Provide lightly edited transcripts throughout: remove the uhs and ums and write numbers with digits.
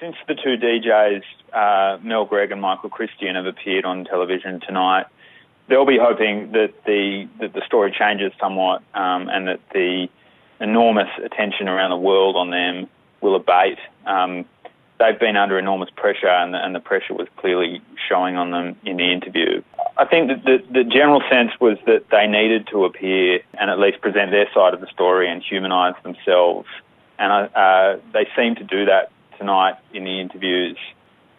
Since the two DJs, Mel Gregg and Michael Christian, have appeared on television tonight, they'll be hoping that the story changes somewhat, and that the enormous attention around the world on them will abate. They've been under enormous pressure, and the pressure was clearly showing on them in the interview. I think that the general sense was that they needed to appear and at least present their side of the story and humanise themselves, and they seem to do that tonight in the interviews.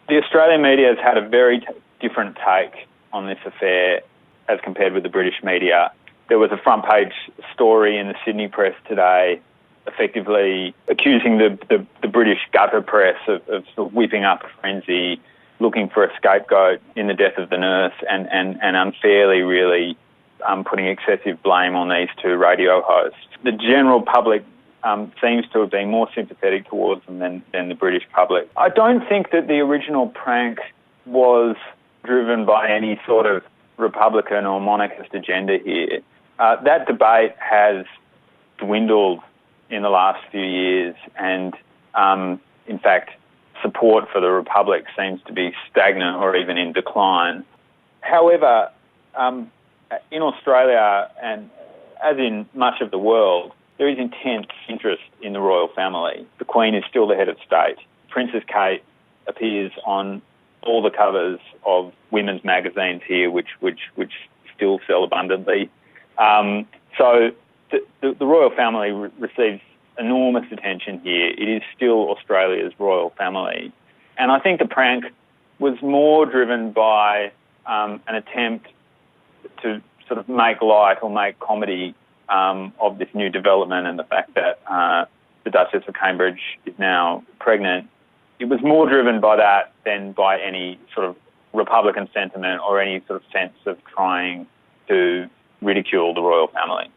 The Australian media has had a very different take on this affair as compared with the British media. There was a front page story in the Sydney press today effectively accusing the British gutter press of sort of whipping up a frenzy, looking for a scapegoat in the death of the nurse, and unfairly really putting excessive blame on these two radio hosts. The general public seems to have been more sympathetic towards them than the British public. I don't think that the original prank was driven by any sort of Republican or monarchist agenda here. That debate has dwindled in the last few years, and in fact, support for the Republic seems to be stagnant or even in decline. However, in Australia, and as in much of the world, there is intense interest in the royal family. The Queen is still the head of state. Princess Kate appears on all the covers of women's magazines here, which still sell abundantly. So the royal family receives enormous attention here. It is still Australia's royal family. And I think the prank was more driven by an attempt to sort of make light or make comedy of this new development and the fact that the Duchess of Cambridge is now pregnant. It was more driven by that than by any sort of Republican sentiment or any sort of sense of trying to ridicule the royal family.